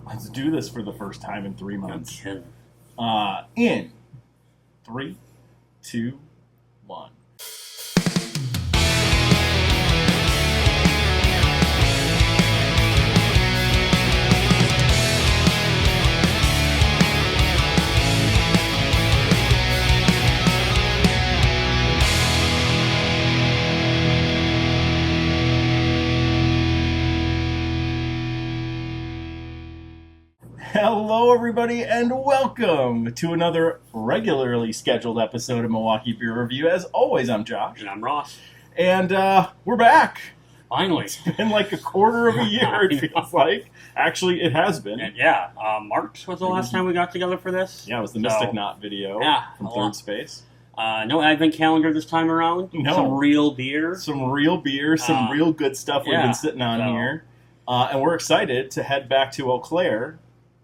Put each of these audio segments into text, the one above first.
Let's do this for the first time in 3 months. Okay. In 3, 2, 1. Hello, everybody, and welcome to another regularly scheduled episode of Milwaukee Beer Review. As always, I'm Josh. And I'm Ross. And we're back. Finally. It's been like a quarter of a year, it feels like. Actually, it has been. And yeah, March was the last time we got together for this. Yeah, it was the Mystic Knot video from Third Space. No advent calendar this time around. No. Some real beer. Some real beer, some real good stuff we've been sitting on here. And we're excited to head back to Eau Claire.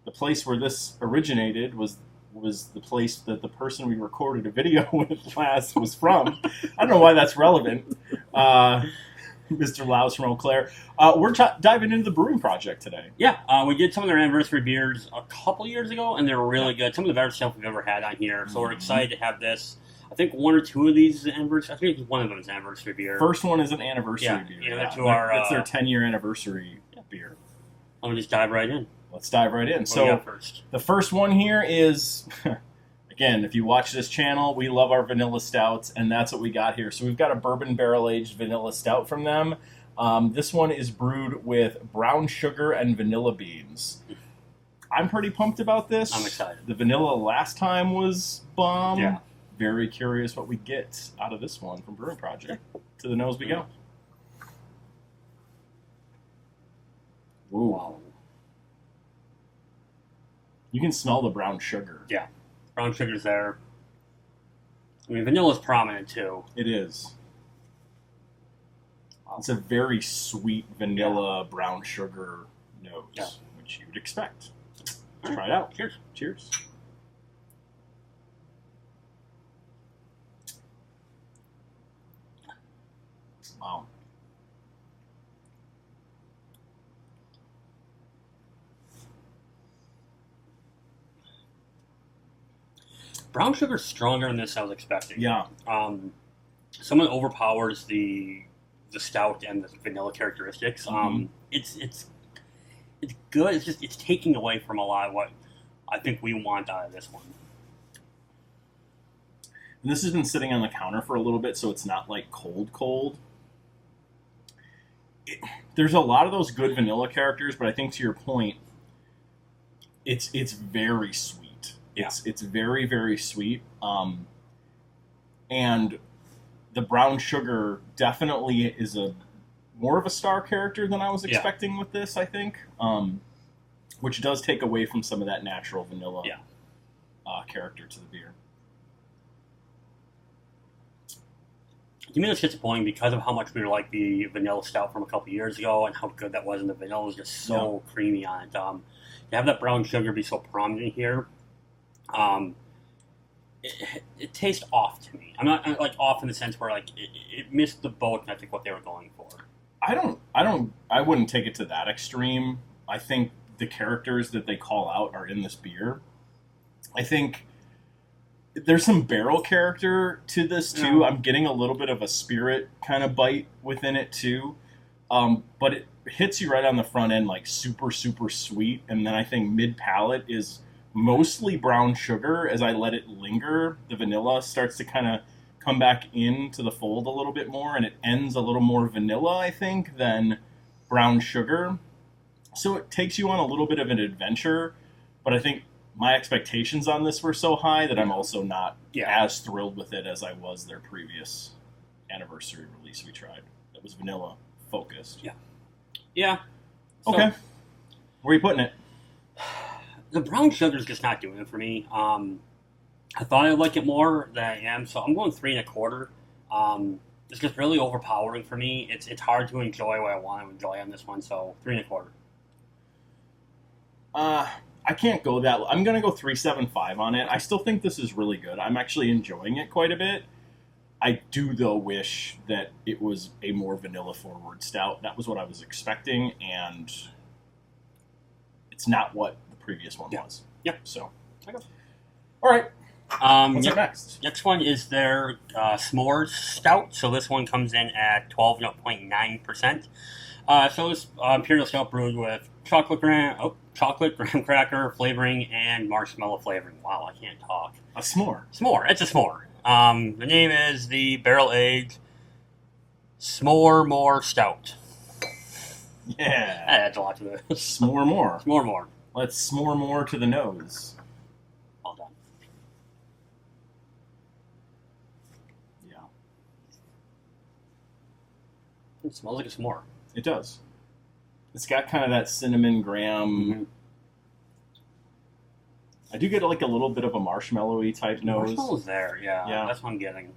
The place where this originated was the place that the person we recorded a video with last was from. I don't know why that's relevant. Mr. Laus from Eau Claire. We're diving into the Brewing Projekt today. Yeah, we did some of their anniversary beers a couple years ago, and they were really good. Some of the better stuff we've ever had on here. So we're excited to have this. I think one or two of these is anniversary. I think one of them is anniversary beer. First one is an anniversary beer. Yeah, the two are. It's their 10-year anniversary beer. Let me just dive right in. Let's dive right in. What do you got first? The first one here is, again, if you watch this channel, we love our vanilla stouts, and that's what we got here. So we've got a bourbon barrel-aged vanilla stout from them. This one is brewed with brown sugar and vanilla beans. I'm pretty pumped about this. I'm excited. The vanilla last time was bomb. Yeah. Very curious what we get out of this one from Brewing Projekt. To the nose we go. Ooh. Wow. You can smell the brown sugar. Yeah. Brown sugar's there. I mean, vanilla's prominent, too. It is. It's a very sweet vanilla brown sugar nose, which you would expect. Let's try it out. Cheers. Cheers. Wow. Brown sugar's stronger than this I was expecting. Yeah. Someone overpowers the stout and the vanilla characteristics. It's good. It's just it's taking away from a lot of what I think we want out of this one. And this has been sitting on the counter for a little bit, so it's not like cold. There's a lot of those good vanilla characters, but I think to your point, it's very sweet. Yeah. It's very, very sweet. And the brown sugar definitely is more of a star character than I was expecting with this, I think. Which does take away from some of that natural vanilla character to the beer. To me, that's disappointing because of how much we like the vanilla stout from a couple years ago and how good that was, and the vanilla was just so creamy on it. To have that brown sugar be so prominent here, it tastes off to me. I'm not like off in the sense where like it missed the boat, and I think what they were going for. I wouldn't take it to that extreme. I think the characters that they call out are in this beer. I think there's some barrel character to this too. I'm getting a little bit of a spirit kind of bite within it too. But it hits you right on the front end like super, super sweet. And then I think mid-palate is mostly brown sugar. As I let it linger, the vanilla starts to kind of come back into the fold a little bit more, and it ends a little more vanilla, I think, than brown sugar. So it takes you on a little bit of an adventure, but I think my expectations on this were so high that I'm also not as thrilled with it as I was their previous anniversary release we tried. That was vanilla focused. Yeah. So, okay. Where are you putting it? The brown sugar's just not doing it for me. I thought I'd like it more than I am, so I'm going 3 1/4. It's just really overpowering for me. It's hard to enjoy what I want to enjoy on this one, so 3 1/4. I can't go that. I'm going to go 3.75 on it. I still think this is really good. I'm actually enjoying it quite a bit. I do, though, wish that it was a more vanilla-forward stout. That was what I was expecting, and it's not what the previous one Yeah. was. Yep. So, Okay. All right. What's Yep. up next? Next one is their S'mores Stout. So this one comes in at 12.9%. So this Imperial Stout brewed with chocolate, graham cracker flavoring, and marshmallow flavoring. Wow, I can't talk. A s'more. S'more. It's a s'more. The name is the Barrel Aged S'more More Stout. Yeah. That adds a lot to this. S'more more. S'more More. Let's s'more more to the nose. All done. Yeah. It smells like a s'more. It does. It's got kind of that cinnamon graham. Mm-hmm. I do get like a little bit of a marshmallowy type nose. Marshmallow's there, yeah. That's what I'm getting.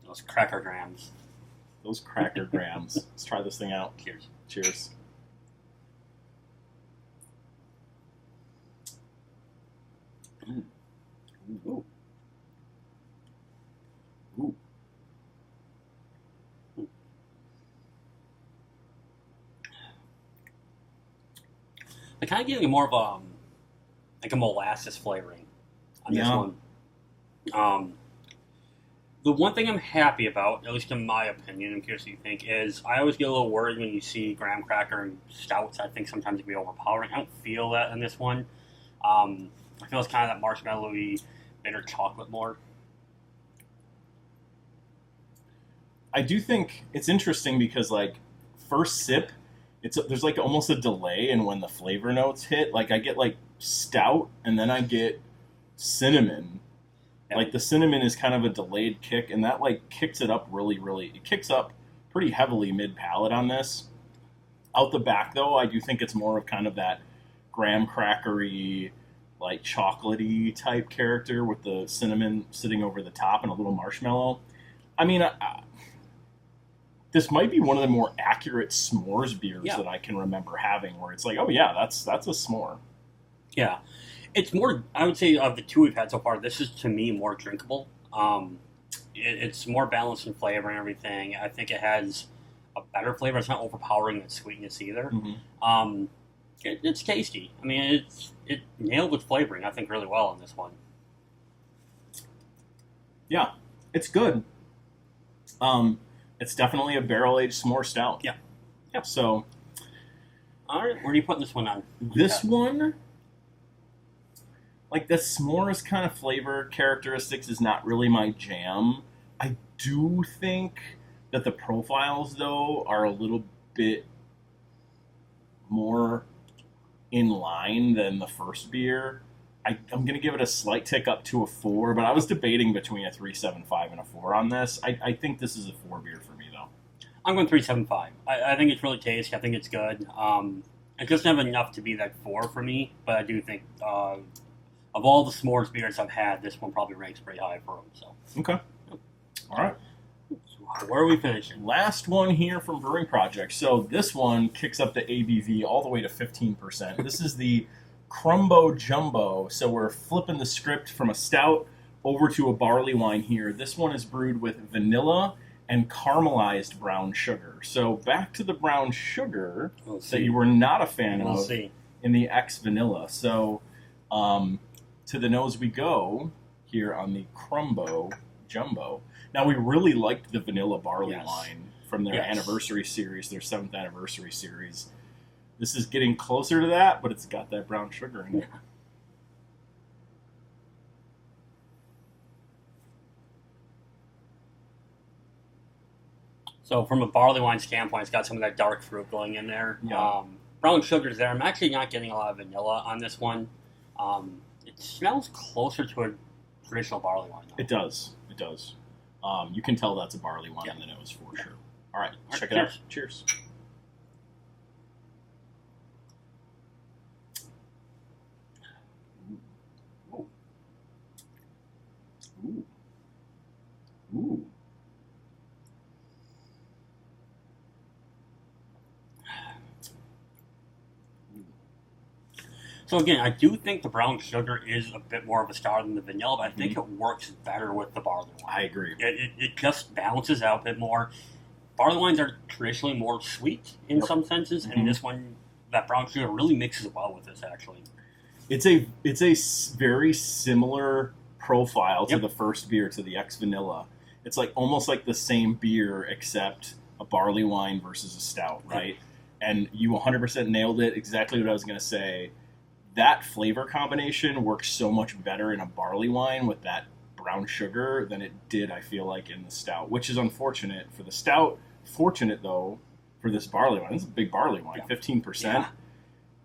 Those cracker grams. Those cracker grams. Let's try this thing out. Cheers. Cheers. Ooh. Ooh. Ooh. I'm kind of getting more of a molasses flavoring on this one. The one thing I'm happy about, at least in my opinion, I'm curious what you think, is I always get a little worried when you see graham cracker and stouts. I think sometimes it can be overpowering. I don't feel that in this one. I feel it's kind of that marshmallowy, bitter chocolate more. I do think it's interesting because, like, first sip, there's like almost a delay in when the flavor notes hit. Like, I get like stout, and then I get cinnamon. Yeah. Like, the cinnamon is kind of a delayed kick, and that like kicks it up it kicks up pretty heavily mid palate on this. Out the back, though, I do think it's more of kind of that graham crackery, like chocolatey type character with the cinnamon sitting over the top and a little marshmallow. I mean, this might be one of the more accurate s'mores beers that I can remember having, where it's like, oh yeah, that's a s'more. Yeah. It's more, I would say, of the two we've had so far, this is, to me, more drinkable. It's more balanced in flavor and everything. I think it has a better flavor. It's not overpowering in sweetness either. Mm-hmm. It's tasty. I mean, it nailed its flavoring, I think, really well on this one. Yeah, it's good. It's definitely a barrel-aged s'more stout. Yeah. Yeah. So, all right, where are you putting this one on? This one, like the s'mores kind of flavor characteristics is not really my jam. I do think that the profiles, though, are a little bit more in line than the first beer. I'm going to give it a slight tick up to a 4, but I was debating between a 3.75 and a 4 on this. I think this is a 4 beer for me, though. I'm going 3.75. I think it's really tasty. I think it's good. It doesn't have enough to be that 4 for me, but I do think of all the s'mores beers I've had, this one probably ranks pretty high for them. So. Okay. All right. So where are we finishing? Last one here from Brewing Projekt. So this one kicks up the ABV all the way to 15%. This is the Crumbo Jumbo. So we're flipping the script from a stout over to a barley wine here. This one is brewed with vanilla and caramelized brown sugar. So back to the brown sugar that you were not a fan of in the X Vanilla. So to the nose we go here on the Crumbo Jumbo. Now, we really liked the vanilla barley wine from their Anniversary series, their 7th Anniversary series. This is getting closer to that, but it's got that brown sugar in it. So from a barley wine standpoint, it's got some of that dark fruit going in there. Yeah. Brown sugar's there. I'm actually not getting a lot of vanilla on this one. It smells closer to a traditional barley wine, though. It does. It does. You can tell that's a barley wine in the nose for sure. All right, check it out. Cheers. Ooh. Ooh. Ooh. So again, I do think the brown sugar is a bit more of a star than the vanilla, but I think it works better with the barley wine. I agree. It just balances out a bit more. barley wines are traditionally more sweet in some senses, and this one, that brown sugar really mixes well with this, actually. It's a very similar profile to the first beer, to the X Vanilla. It's like almost like the same beer, except a barley wine versus a stout, right? And you 100% nailed it. Exactly what I was going to say. That flavor combination works so much better in a barley wine with that brown sugar than it did, I feel like, in the stout, which is unfortunate for the stout. Fortunate, though, for this barley wine. This is a big barley wine, 15%. Yeah.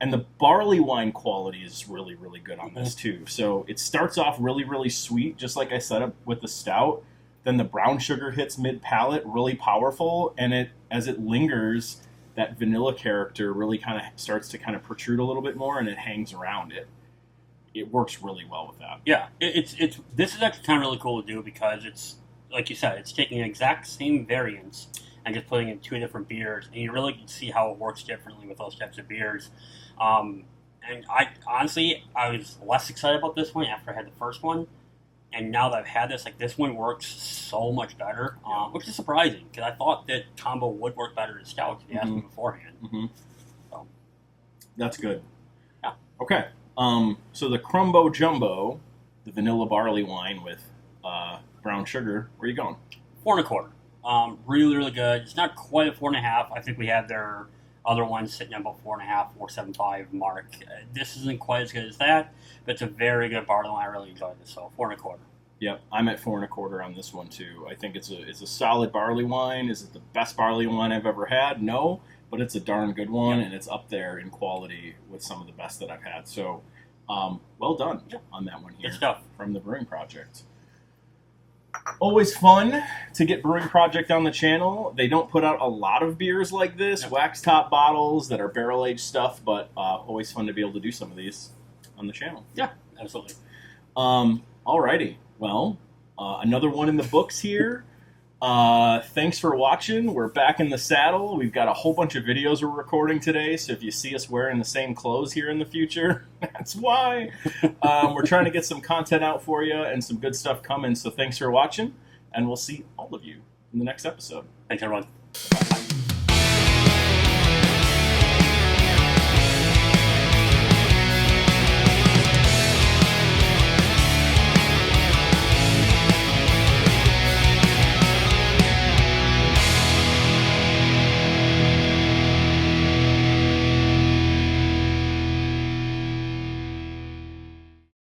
And the barley wine quality is really, really good on this, too. So it starts off really, really sweet, just like I said up with the stout. Then the brown sugar hits mid-palate, really powerful. And as it lingers, that vanilla character really kind of starts to kind of protrude a little bit more, and it hangs around it. It works really well with that. Yeah, this is actually kind of really cool to do because it's, like you said, it's taking the exact same variants and just putting in two different beers, and you really can see how it works differently with those types of beers. And I was less excited about this one after I had the first one, and now that I've had this, like, this one works so much better, which is surprising because I thought that combo would work better in stout if you asked me beforehand. So that's good. Yeah. Okay. So the Crumbo Jumbo, the vanilla barley wine with brown sugar. Where are you going? 4 1/4. Really, really good. It's not quite a 4.5. I think we have their other ones sitting at about 4.5, 4.75 mark. This isn't quite as good as that, but it's a very good barley wine. I really enjoyed this. So 4 1/4. Yep, I'm at 4 1/4 on this one too. I think it's a solid barley wine. Is it the best barley wine I've ever had? No, but it's a darn good one, and it's up there in quality with some of the best that I've had. So, well done on that one here. Good stuff from the Brewing Projekt. Always fun to get Brewing Projekt on the channel. They don't put out a lot of beers like this, wax top bottles that are barrel aged stuff, but always fun to be able to do some of these on the channel. Yeah, absolutely. Alrighty, well, another one in the books here. Thanks for watching. We're back in the saddle. We've got a whole bunch of videos we're recording today, so if you see us wearing the same clothes here in the future, that's why. We're trying to get some content out for you and some good stuff coming, so thanks for watching, and we'll see all of you in the next episode. Thanks, everyone.